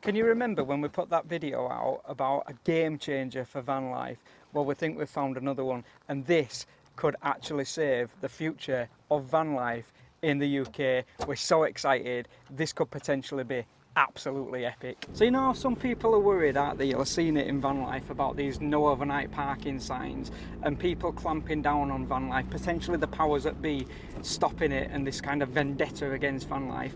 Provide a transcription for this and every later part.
Can you remember when we put that video out about a game changer for van life? Well, we think we've found another one, and this could actually save the future of van life in the UK. We're so excited. This could potentially be absolutely epic. So you know, some people are worried, aren't they? You'll have seen it in van life about these no overnight parking signs and people clamping down on van life, potentially the powers that be stopping it, and this kind of vendetta against van life.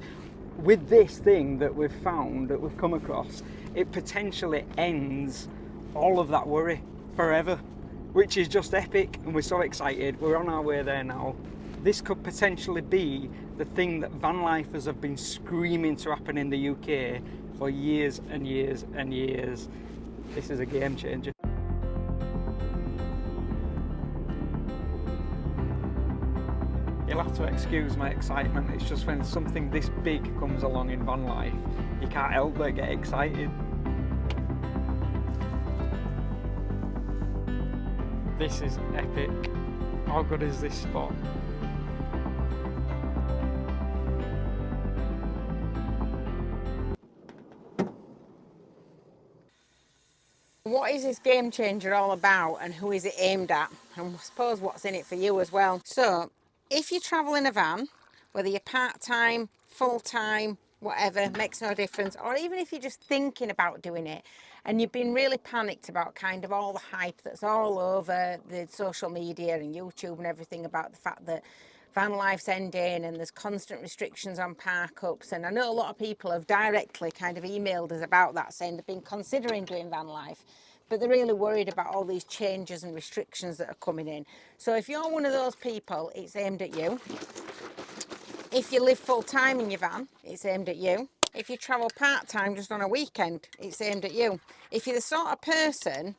With this thing that we've found, that we've come across, it potentially ends all of that worry forever, which is just epic, and we're so excited. We're on our way there now. This could potentially be the thing that van lifers have been screaming to happen in the UK for years and years and years. This is a game changer. You'll have to excuse my excitement. It's just when something this big comes along in van life, you can't help but get excited. This is epic. How good is this spot? What is this game changer all about, and who is it aimed at? And I suppose what's in it for you as well. So if you travel in a van, whether you're part-time, full-time, whatever, makes no difference, or even if you're just thinking about doing it and you've been really panicked about kind of all the hype that's all over the social media and YouTube and everything about the fact that van life's ending and there's constant restrictions on park ups, and I know a lot of people have directly kind of emailed us about that, saying they've been considering doing van life, but they're really worried about all these changes and restrictions that are coming in. So if you're one of those people, it's aimed at you. If you live full time in your van, it's aimed at you. If you travel part time just on a weekend, it's aimed at you. If you're the sort of person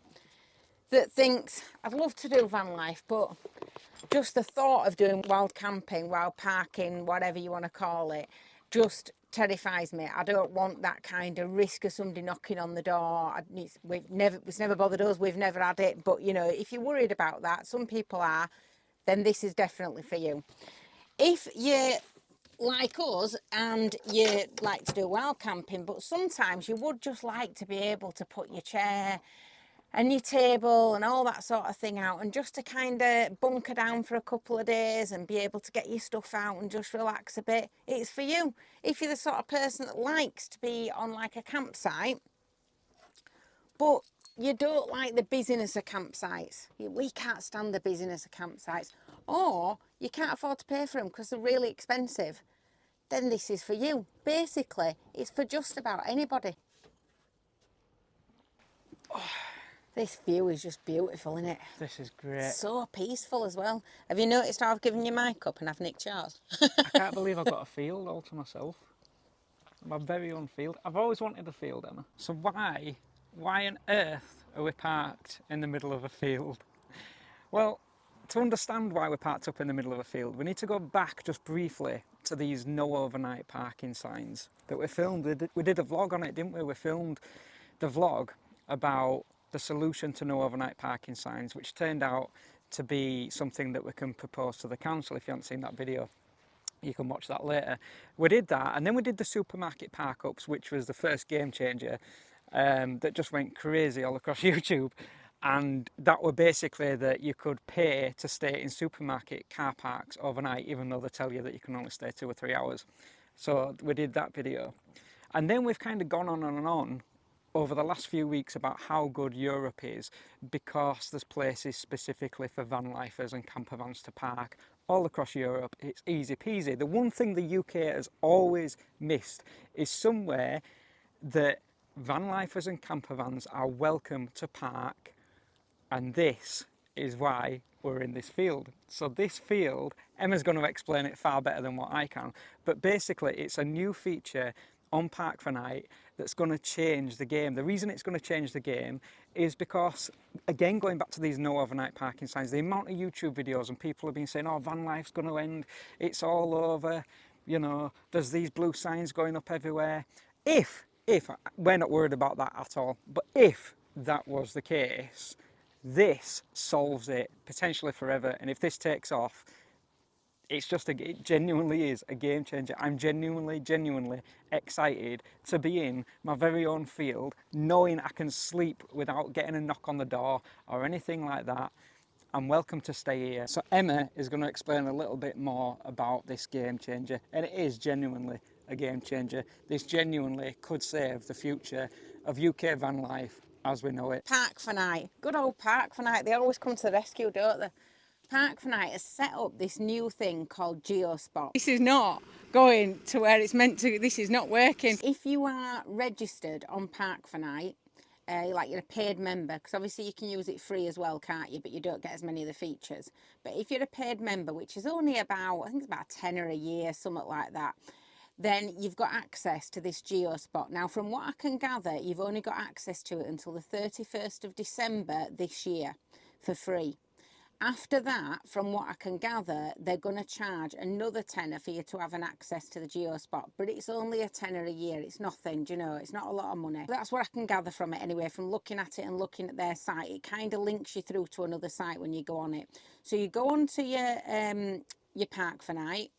that thinks, I'd love to do van life, but just the thought of doing wild camping, wild parking, whatever you want to call it, just terrifies me. I don't want that kind of risk of somebody knocking on the door. It's never bothered us. We've never had it. But, you know, if you're worried about that, some people are, then this is definitely for you. If you're like us and you like to do wild camping, but sometimes you would just like to be able to put your chair and your table and all that sort of thing out, and just to kind of bunker down for a couple of days and be able to get your stuff out and just relax a bit, it's for you. If you're the sort of person that likes to be on like a campsite, but you don't like the busyness of campsites, we can't stand the busyness of campsites, or you can't afford to pay for them because they're really expensive, then this is for you. Basically, it's for just about anybody. This view is just beautiful, isn't it? This is great. So peaceful as well. Have you noticed how I've given you my cup and I've nicked yours? I can't believe I've got a field all to myself. My very own field. I've always wanted a field, Emma. So why on earth are we parked in the middle of a field? Well, to understand why we're parked up in the middle of a field, we need to go back just briefly to these no overnight parking signs that we filmed. We did a vlog on it, didn't we? We filmed the vlog about the solution to no overnight parking signs, which turned out to be something that we can propose to the council. If you haven't seen that video, you can watch that later. We did that, and then we did the supermarket park ups, which was the first game changer that just went crazy all across YouTube. And that were basically that you could pay to stay in supermarket car parks overnight, even though they tell you that you can only stay 2 or 3 hours. So we did that video. And then we've kind of gone on and on over the last few weeks about how good Europe is, because there's places specifically for van lifers and camper vans to park all across Europe. It's easy peasy. The one thing the UK has always missed is somewhere that van lifers and camper vans are welcome to park, and this is why we're in this field. So this field, Emma's going to explain it far better than what I can, but basically it's a new feature on Park for Night that's going to change the game. The reason it's going to change the game is because, again, going back to these no overnight parking signs, the amount of YouTube videos and people have been saying, oh, van life's going to end, it's all over, you know, there's these blue signs going up everywhere. If we're not worried about that at all, but if that was the case, this solves it potentially forever. And if this takes off, it's just it genuinely is a game changer. I'm genuinely excited to be in my very own field, knowing I can sleep without getting a knock on the door or anything like that. I'm welcome to stay here. So Emma is going to explain a little bit more about this game changer, and it is genuinely a game changer. This genuinely could save the future of UK van life as we know it. Park for Night, good old Park for Night, they always come to the rescue, don't they? Park for Night has set up this new thing called GeoSpot. This is not going to where it's meant to, this is not working. If you are registered on Park for Night, like you're a paid member, because obviously you can use it free as well, can't you? But you don't get as many of the features. But if you're a paid member, which is only about, I think it's about a tenner a year, something like that, then you've got access to this GeoSpot. Now, from what I can gather, you've only got access to it until the 31st of December this year for free. After that, from what I can gather, they're going to charge another tenner for you to have an access to the GeoSpot, but it's only a tenner a year. It's nothing, do you know, it's not a lot of money. That's what I can gather from it anyway, from looking at it and looking at their site. It kind of links you through to another site when you go on it. So you go onto your Park for Night,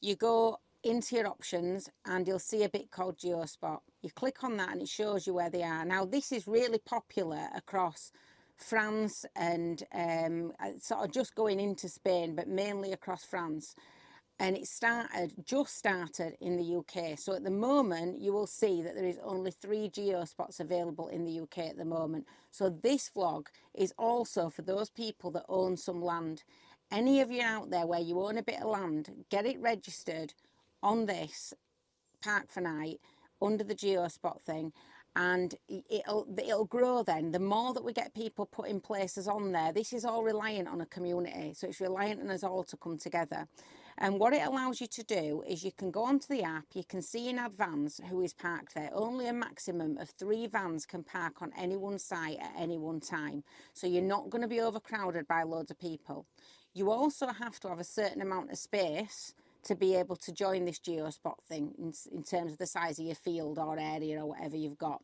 you go into your options and you'll see a bit called GeoSpot. You click on that and it shows you where they are. Now, this is really popular across France and sort of just going into Spain, but mainly across France. And it just started in the UK. So at the moment, you will see that there is only 3 GeoSpots available in the UK at the moment. So this vlog is also for those people that own some land. Any of you out there where you own a bit of land, get it registered on this Park for Night under the GeoSpot thing, and it'll grow then. The more that we get people putting places on there, this is all reliant on a community, so it's reliant on us all to come together. And what it allows you to do is you can go onto the app, you can see in advance who is parked there. Only a maximum of 3 vans can park on any one site at any one time, so you're not going to be overcrowded by loads of people. You also have to have a certain amount of space to be able to join this GeoSpot thing in terms of the size of your field or area or whatever you've got.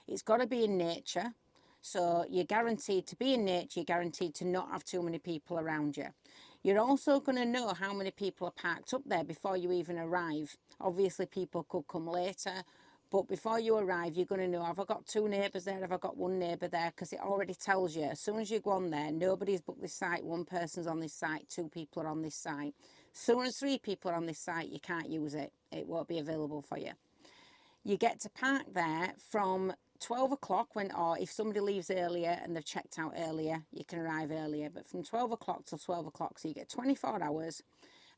It's got to be in nature. So you're guaranteed to be in nature, you're guaranteed to not have too many people around you. You're also going to know how many people are parked up there before you even arrive. Obviously, people could come later, but before you arrive, you're going to know, have I got 2 neighbours there, have I got 1 neighbour there? Because it already tells you, as soon as you go on there, nobody's booked this site, 1 person's on this site, 2 people are on this site. As soon as 3 people are on this site, you can't use it. It won't be available for you. You get to park there from 12 o'clock or if somebody leaves earlier and they've checked out earlier, you can arrive earlier. But from 12 o'clock till 12 o'clock, so you get 24 hours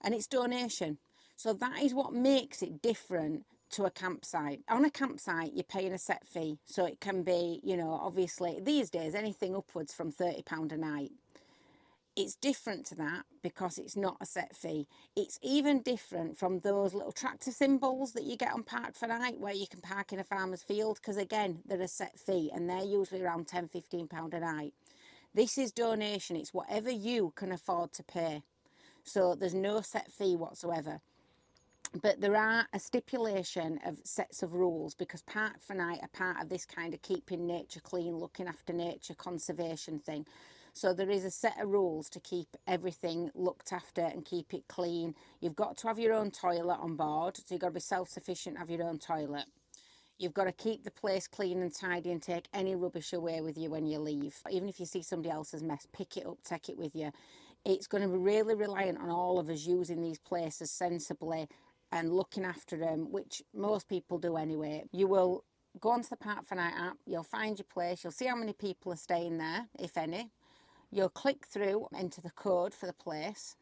and it's donation. So that is what makes it different to a campsite. On a campsite, you're paying a set fee. So it can be, you know, obviously these days, anything upwards from £30 a night. It's different to that because it's not a set fee. It's even different from those little tractor symbols that you get on Park for Night where you can park in a farmer's field, because again, they're a set fee and they're usually around £10–15 a night. This is donation. It's whatever you can afford to pay. So there's no set fee whatsoever. But there are a stipulation of sets of rules, because Park for Night are part of this kind of keeping nature clean, looking after nature conservation thing. So there is a set of rules to keep everything looked after and keep it clean. You've got to have your own toilet on board, so you've got to be self-sufficient, have your own toilet. You've got to keep the place clean and tidy and take any rubbish away with you when you leave. Even if you see somebody else's mess, pick it up, take it with you. It's going to be really reliant on all of us using these places sensibly and looking after them, which most people do anyway. You will go onto the Park for Night app, you'll find your place, you'll see how many people are staying there, if any. You'll click through, enter the code for the place,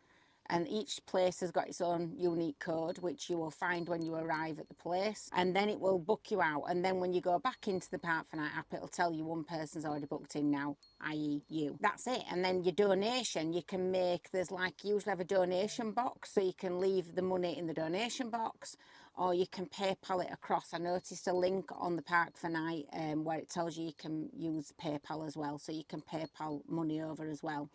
and each place has got its own unique code, which you will find when you arrive at the place, and then it will book you out. And then when you go back into the Park for Night app, it'll tell you 1 person's already booked in now, i.e. you. That's it. And then your donation, you can make, there's like, you usually have a donation box, so you can leave the money in the donation box, or you can PayPal it across. I noticed a link on the Park for Night where it tells you can use PayPal as well, so you can PayPal money over as well.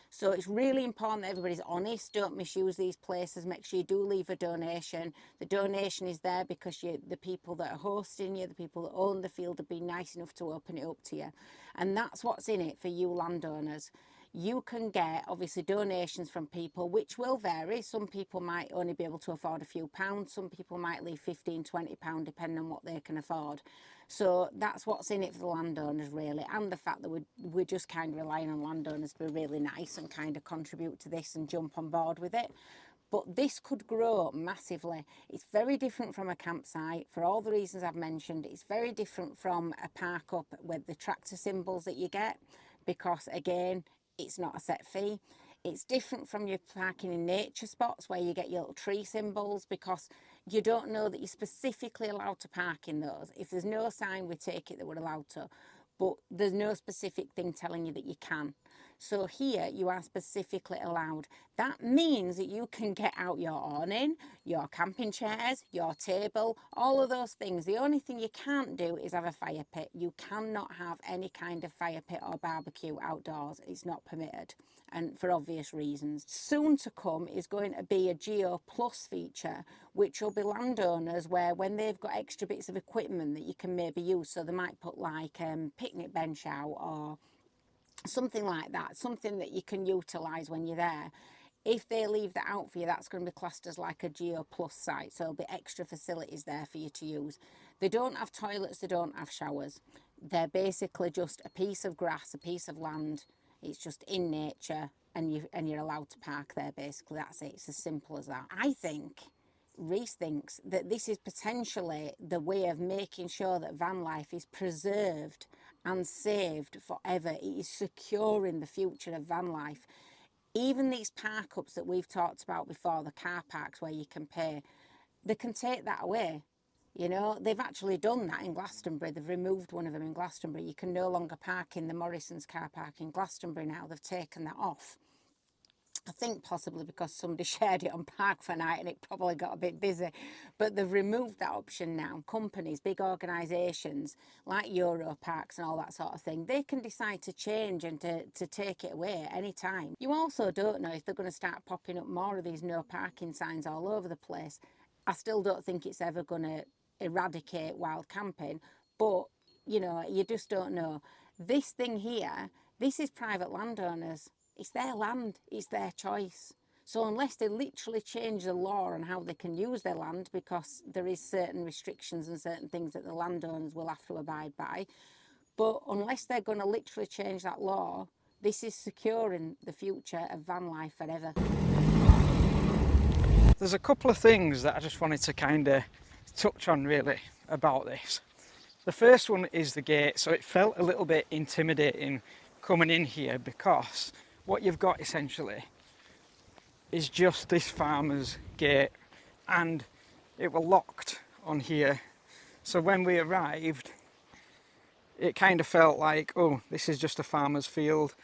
So it's really important that everybody's honest. Don't misuse these places. Make sure you do leave a donation. The donation is there because the people that are hosting you, the people that own the field, have been nice enough to open it up to you. And that's what's in it for you landowners. you can get obviously donations from people, which will vary. Some people might only be able to afford a few pounds, some people might leave £15–20 depending on what they can afford. So that's what's in it for the landowners really, and the fact that we're just kind of relying on landowners to be really nice and kind of contribute to this and jump on board with it. But this could grow massively. It's very different from a campsite for all the reasons I've mentioned. It's very different from a park up with the tractor symbols that you get, because again, it's not a set fee. It's different from your parking in nature spots where you get your little tree symbols, because you don't know that you're specifically allowed to park in those. If there's no sign, we take it that we're allowed to, but there's no specific thing telling you that you can. So here you are specifically allowed. That means that you can get out your awning, your camping chairs, your table, all of those things. The only thing you can't do is have a fire pit. You cannot have any kind of fire pit or barbecue outdoors. It's not permitted, and for obvious reasons. Soon to come is going to be a Geo Plus feature, which will be landowners where when they've got extra bits of equipment that you can maybe use, so they might put like picnic bench out or something like that, something that you can utilise when you're there. If they leave that out for you, that's going to be classed as like a Geo Plus site, so there'll be extra facilities there for you to use. They don't have toilets, they don't have showers. They're basically just a piece of grass, a piece of land. It's just in nature, and you're allowed to park there, basically. That's it. It's as simple as that. I think Reese thinks that this is potentially the way of making sure that van life is preserved and saved forever. It is securing the future of van life. Even these park ups that we've talked about before, the car parks where you can pay, they can take that away. You know, they've actually done that in Glastonbury. They've removed one of them in Glastonbury. You can no longer park in the Morrison's car park in Glastonbury now. They've taken that off. I think possibly because somebody shared it on Park for Night and it probably got a bit busy. But they've removed that option now. Companies, big organisations like Euro Parks and all that sort of thing, they can decide to change and to take it away at any time. You also don't know if they're going to start popping up more of these no parking signs all over the place. I still don't think it's ever going to eradicate wild camping, but you know, you just don't know. This thing here, this is private landowners. It's their land, it's their choice. So unless they literally change the law on how they can use their land, because there is certain restrictions and certain things that the landowners will have to abide by, but unless they're going to literally change that law, this is securing the future of van life forever. There's a couple of things that I just wanted to kind of touch on really about this. The first one is the gate. So it felt a little bit intimidating coming in here, because what you've got essentially is just this farmer's gate, and it was locked on here. So when we arrived, it kind of felt like, oh, this is just a farmer's field.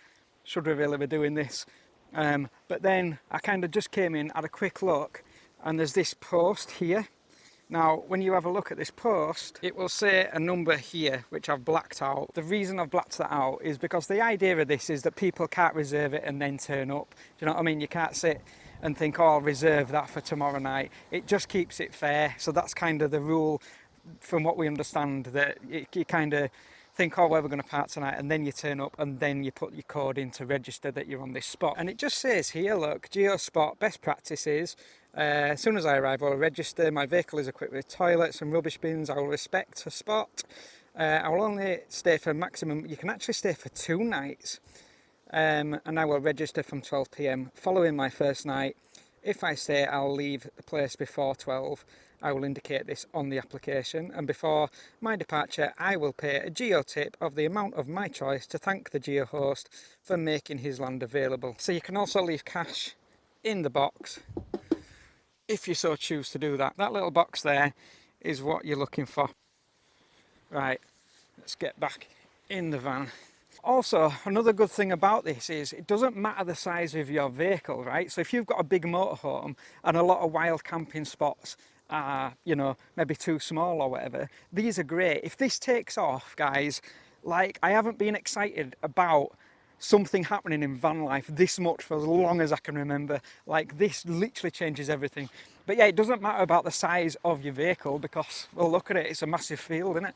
Should we really be doing this? But then I kind of just came in, had a quick look, and there's this post here. Now, when you have a look at this post, it will say a number here, which I've blacked out. The reason I've blacked that out is because the idea of this is that people can't reserve it and then turn up. Do you know what I mean? You can't sit and think, oh, I'll reserve that for tomorrow night. It just keeps it fair. So that's kind of the rule, from what we understand, that you kind of think, oh, well, we're going to park tonight, and then you turn up and then you put your code in to register that you're on this spot. And it just says here, look, GeoSpot best practices. As soon as I arrive, I'll register. My vehicle is equipped with toilets and rubbish bins. I will respect a spot. I will only stay for maximum, you can actually stay for 2 nights. And I will register from 12 p.m. following my first night. If I say I'll leave the place before 12, I will indicate this on the application, and before my departure I will pay a geo tip of the amount of my choice to thank the geo host for making his land available. So you can also leave cash in the box if you so choose to do that. That little box there is what you're looking for. Right, let's get back in the van. Also, another good thing about this is it doesn't matter the size of your vehicle, right? So if you've got a big motorhome and a lot of wild camping spots are, you know, maybe too small or whatever, these are great. If this takes off, guys, like, I haven't been excited about something happening in van life this much for as long as I can remember. Like, this literally changes everything. But yeah, it doesn't matter about the size of your vehicle, because, well, look at it, it's a massive field, isn't it?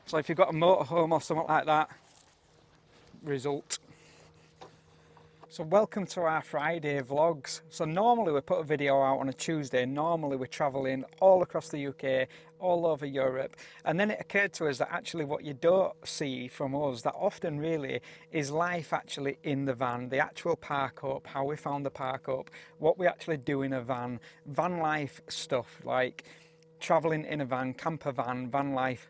So if you've got a motorhome or something like that, result. So welcome to our Friday vlogs. So normally we put a video out on a Tuesday. Normally we're traveling all across the UK, all over Europe. And then it occurred to us that actually what you don't see from us that often really is life actually in the van, the actual park up, how we found the park up, what we actually do in a van, van life stuff like traveling in a van, camper van, van life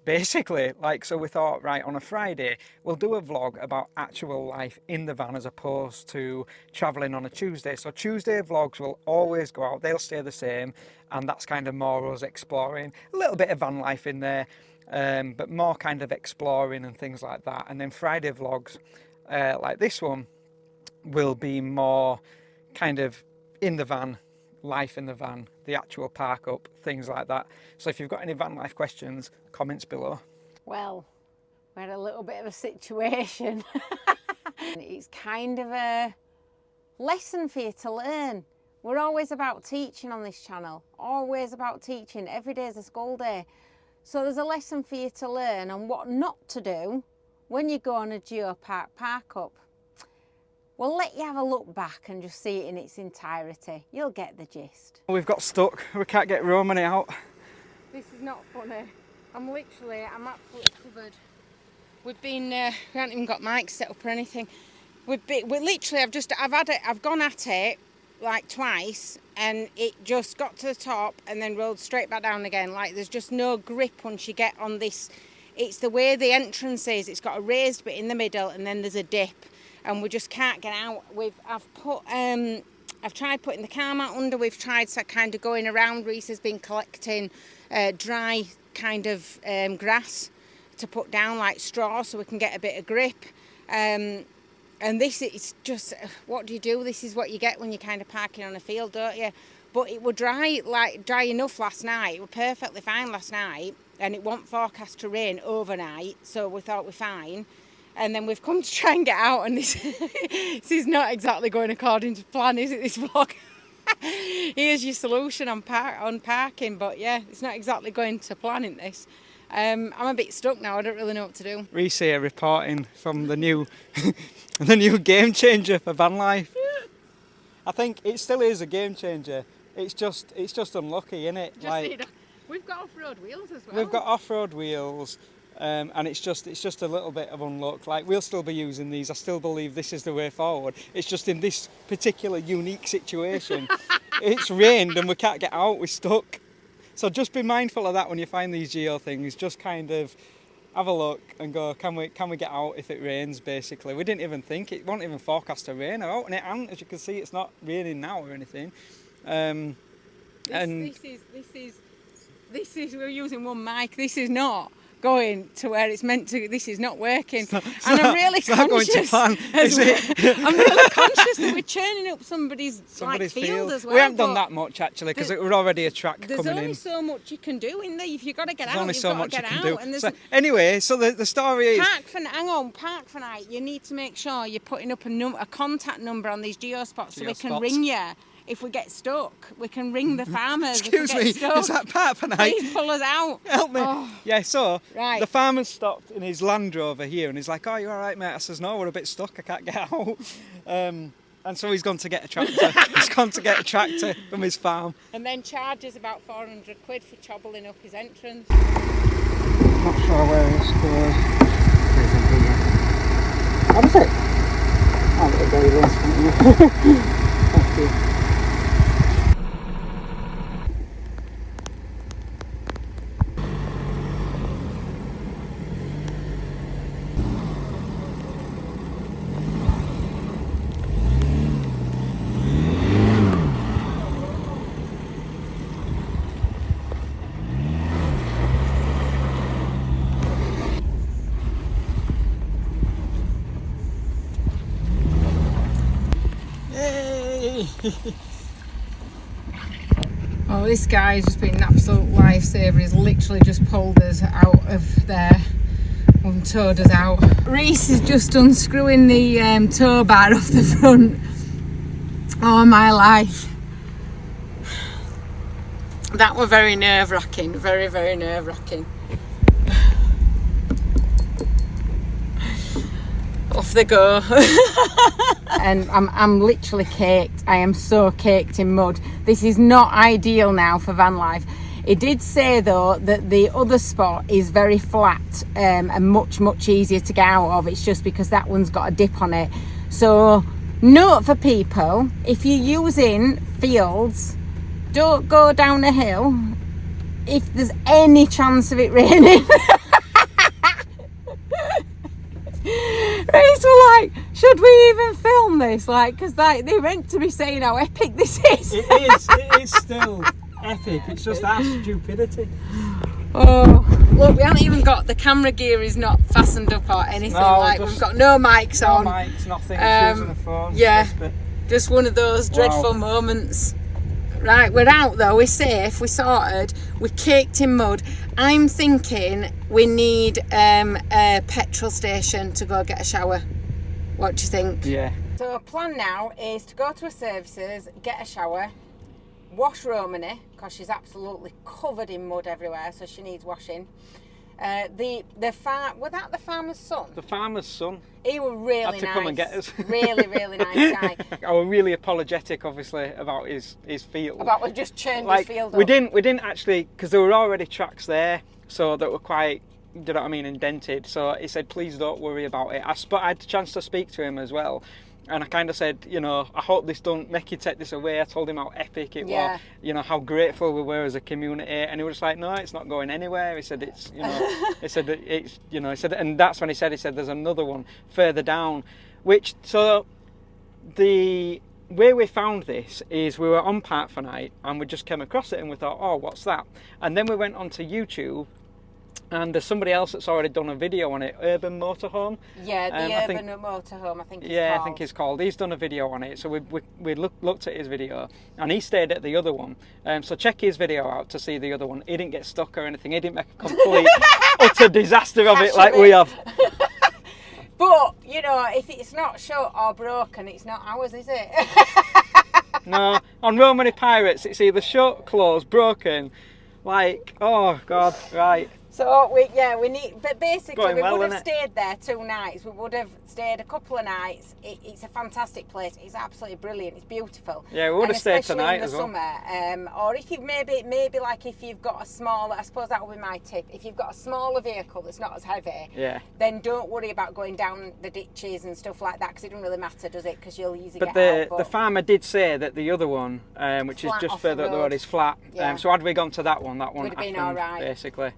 basically. Like, so we thought, right, on a Friday we'll do a vlog about actual life in the van as opposed to traveling on a Tuesday. So Tuesday vlogs will always go out, they'll stay the same, and that's kind of more us exploring, a little bit of van life in there, but more kind of exploring and things like that. And then Friday vlogs like this one will be more kind of in the van, life in the van, the actual park up, things like that. So if you've got any van life questions, comments below. Well, we had a little bit of a situation. It's kind of a lesson for you to learn. We're always about teaching on this channel, always about teaching. Every day is a school day. So there's a lesson for you to learn on what not to do when you go on a geopark park up. We'll let you have a look back and just see it in its entirety. You'll get the gist. We've got stuck, we can't get Romany out. This is not funny. I'm absolutely covered. We've been, we haven't even got mics set up or anything. We're literally, I've gone at it like twice and it just got to the top and then rolled straight back down again. Like there's just no grip once you get on this. It's the way the entrance is. It's got a raised bit in the middle and then there's a dip. And we just can't get out. I've tried putting the car mat under. We've tried kind of going around. Reese has been collecting dry kind of grass to put down like straw so we can get a bit of grip. And this is just, what do you do? This is what you get when you're kind of parking on a field, don't you? But it was dry enough last night. It was perfectly fine last night, and it wasn't forecast to rain overnight, so we thought we're fine. And then we've come to try and get out, and this is not exactly going according to plan, is it, this vlog? Here's your solution on parking, but yeah, it's not exactly going to plan in this. I'm a bit stuck now, I don't really know what to do. Reese here reporting from the new the new game changer for van life. I think it still is a game changer. It's just unlucky, isn't it? We've got off-road wheels as well. We've got off-road wheels. And it's just a little bit of unluck. Like, we'll still be using these. I still believe this is the way forward. It's just in this particular unique situation. It's rained and we can't get out. We're stuck. So just be mindful of that when you find these geo things. Just kind of have a look and go, can we get out if it rains? Basically, we didn't even think it won't even forecast to rain out, and it ain't. As you can see, it's not raining now or anything. This is we're using one mic. This is not going to where it's meant to. This is not working, I'm really conscious. I'm really conscious that we're churning up somebody's field as well. We haven't done that much actually because we're already a track coming in. There's only so much you can do in there. If you've got to get out, only you've so got much to get you out. can do. So anyway, so the story is park for night. You need to make sure you're putting up a contact number on these geo spots so we can ring you. If we get stuck, we can ring the farmers. Excuse me, is that part for night? Please pull us out. Help me. Oh. Yeah, so right. The farmer's stopped in his Land Rover here and he's like, oh, you all right, mate? I says, no, we're a bit stuck, I can't get out. And so he's gone to get a tractor. He's gone to get a tractor from his farm. And then charges about 400 quid for chobbling up his entrance. Not sure where this goes. How was it? Oh, it's very low. Thank you. Oh, this guy's just been an absolute lifesaver. He's literally just pulled us out of there and towed us out. Reese is just unscrewing the tow bar off the front. Oh, my life. That were very nerve-wracking, very, very nerve-wracking. Oh, off they go. And I'm literally caked. I am so caked in mud. This is not ideal now for van life. It did say though that the other spot is very flat and much easier to get out of. It's just because that one's got a dip on it. So note for people, if you're using fields, don't go down a hill if there's any chance of it raining. Reese were like, should we even film this? Like, because like, they're meant to be saying how epic this is. It is still epic. It's just our stupidity. Oh, look, we haven't even got, the camera gear is not fastened up or anything. No, like, we've got no mics on. No mics, nothing. Just using the phone. Yeah, just one of those dreadful moments. Right, we're out though, we're safe, we're sorted, we're caked in mud. I'm thinking we need a petrol station to go get a shower. What do you think? Yeah. So our plan now is to go to a services, get a shower, wash Romany, because she's absolutely covered in mud everywhere, so she needs washing. Was that the farmer's son? The farmer's son. He was really nice. Had to come and get us. Really nice guy. I was really apologetic, obviously, about his field. About we just churned like, his field up. We didn't actually, because there were already tracks there, so that were quite, do you know what I mean, indented. So he said, please don't worry about it. I had the chance to speak to him as well. And I kind of said, you know, I hope this don't make you take this away. I told him how epic it was, you know, how grateful we were as a community. And he was like, no, it's not going anywhere. He said, it's, you know, he said, it's, you know, he said, and that's when he said, there's another one further down, which, so the way we found this is we were on Park for Night and we just came across it and we thought, oh, what's that? And then we went onto YouTube. And there's somebody else that's already done a video on it, Urban Motorhome. Yeah, the Urban Motorhome, I think it's called. Yeah, I think it's called. He's done a video on it, so we looked at his video, and he stayed at the other one. So check his video out to see the other one. He didn't get stuck or anything. He didn't make a complete, utter disaster of it like we have. But, you know, if it's not shut or broken, it's not ours, is it? No, on Romany Pirates, it's either shut, closed, broken. Like, oh, God, right. So we need, but basically we would have it? stayed there 2 nights. We would have stayed a couple of nights. It's a fantastic place. It's absolutely brilliant. It's beautiful. Yeah, we would have stayed tonight as well. Especially in the summer. Or if you've maybe like if you've got a smaller, I suppose that would be my tip. If you've got a smaller vehicle that's not as heavy, then don't worry about going down the ditches and stuff like that, because it doesn't really matter, does it? Because you'll easily get out. But the farmer did say that the other one, which is just further up the road, is flat. Yeah. So had we gone to that one would have been all right, basically.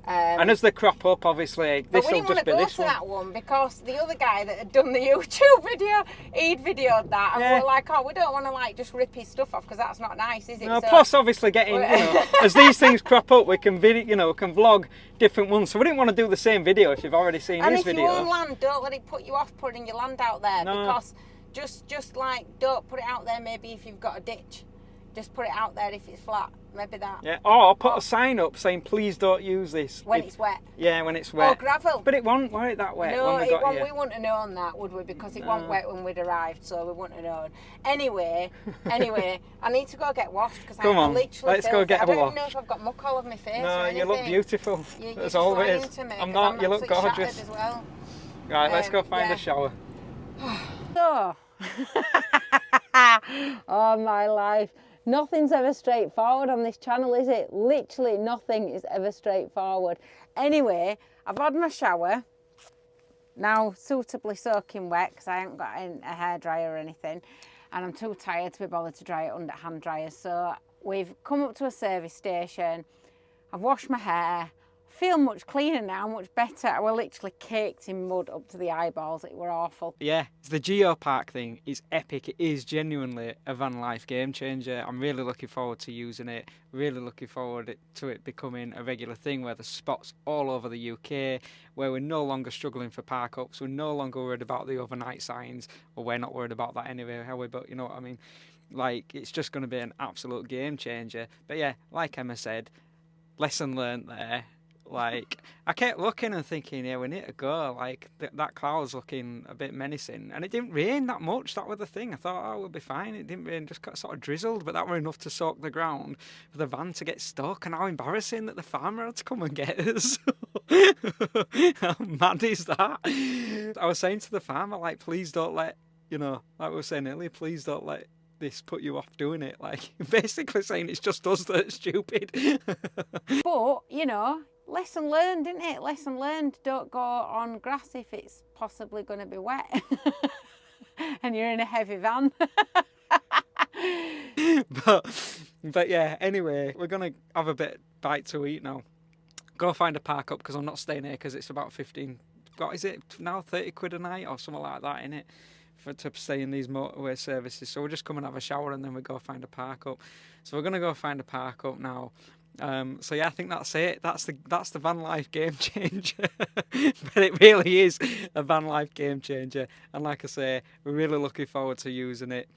And as they crop up, obviously, this will just be this one. But we didn't want to go to that one because the other guy that had done the YouTube video, he'd videoed that, and we're like, oh, we don't want to like just rip his stuff off because that's not nice, is it? No, so, plus obviously getting, you know, as these things crop up, we can can vlog different ones. So we didn't want to do the same video if you've already seen his video. And if you own land, don't let it put you off putting your land out there, because just like don't put it out there. Maybe if you've got a ditch, just put it out there if it's flat. Maybe that. Yeah. Or put a sign up saying, please don't use this. When it's wet. Yeah, when it's wet. Or gravel. But it won't that wet no, when we got here. We wouldn't have known that, would we? Because it wasn't wet when we'd arrived, so we wouldn't have known. Anyway, I need to go get washed because I literally let's go get a wash. I don't know if I've got muck all over my face or anything. You look beautiful, as always. I'm not, you look gorgeous. As well. Right, let's go find a shower. So, oh my life. Nothing's ever straightforward on this channel, is it? Literally nothing is ever straightforward. Anyway, I've had my shower, now suitably soaking wet because I haven't got a hairdryer or anything, and I'm too tired to be bothered to dry it under hand dryers. So we've come up to a service station, I've washed my hair, feel much cleaner now, much better. I was literally caked in mud up to the eyeballs. It were awful. Yeah, the geopark thing is epic. It is genuinely a van life game changer. I'm really looking forward to using it. Really looking forward to it becoming a regular thing where there's spots all over the UK where we're no longer struggling for park ups. We're no longer worried about the overnight signs. Well, we're not worried about that anyway, are we? But you know what I mean? Like, it's just going to be an absolute game changer. But yeah, like Emma said, lesson learned there. Like, I kept looking and thinking, yeah, we need to go. Like, that cloud's looking a bit menacing. And it didn't rain that much. That was the thing. I thought, oh, we'll be fine. It didn't rain, just got sort of drizzled. But that were enough to soak the ground for the van to get stuck. And how embarrassing that the farmer had to come and get us. I How mad is that? I was saying to the farmer, like, please don't let, you know, like we were saying earlier, please don't let this put you off doing it. Like, basically saying it's just us that are stupid. But, you know, lesson learned, isn't it? Lesson learned. Don't go on grass if it's possibly going to be wet and you're in a heavy van. but yeah, anyway, we're going to have a bite to eat now. Go find a park up because I'm not staying here because it's about 15, what is it now, 30 quid a night or something like that, innit? To stay in these motorway services. So we'll just come and have a shower and then we go find a park up. So we're going to go find a park up now. So yeah, I think that's it. That's the van life game changer. But it really is a van life game changer. And like I say, we're really looking forward to using it,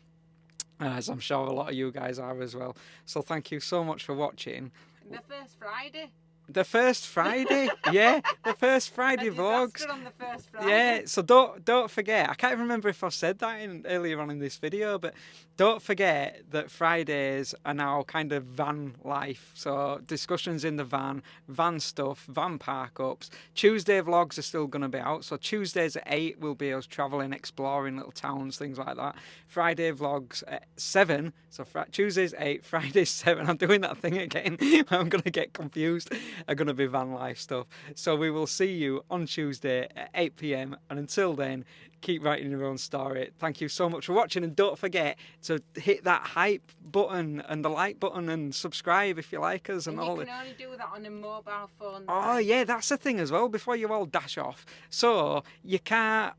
as I'm sure a lot of you guys are as well. So thank you so much for watching. The first Friday. The first Friday, yeah, the first Friday vlogs. On the first Friday. Yeah, so don't forget. I can't remember if I said that earlier on in this video, but don't forget that Fridays are now kind of van life. So discussions in the van stuff, van park ups. Tuesday vlogs are still going to be out. So Tuesdays at 8 will be us travelling, exploring little towns, things like that. Friday vlogs at 7. So Tuesdays 8, Fridays 7. I'm doing that thing again. I'm going to get confused. Are going to be van life stuff. So we will see you on Tuesday at 8 p.m. And until then, keep writing your own story. Thank you so much for watching, and don't forget to hit that hype button and the like button and subscribe if you like us and all. You can only do that on a mobile phone. Oh yeah, that's the thing as well. Before you all dash off, so you can't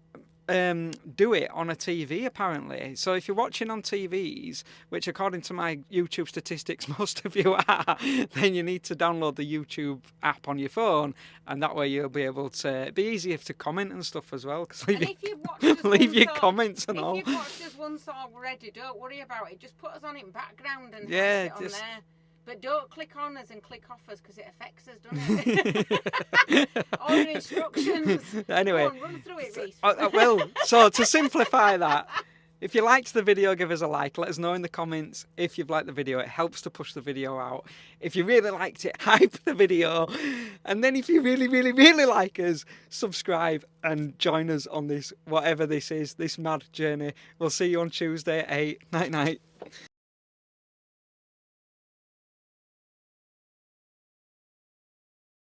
do it on a TV apparently. So if you're watching on TVs, which according to my YouTube statistics most of you are, then you need to download the YouTube app on your phone, and that way you'll be able to, it'd be easier to comment and stuff as well, because leave your comments and all. If you've watched us once already, don't worry about it, just put us on in background and yeah, have it on there. But don't click on us and click off us because it affects us, doesn't it? All your instructions. Anyway, go on, run through it, Reese. Well, so to simplify that, if you liked the video, give us a like. Let us know in the comments if you've liked the video. It helps to push the video out. If you really liked it, hype the video. And then if you really, really, really like us, subscribe and join us on this, whatever this is, this mad journey. We'll see you on Tuesday at 8. Night, night.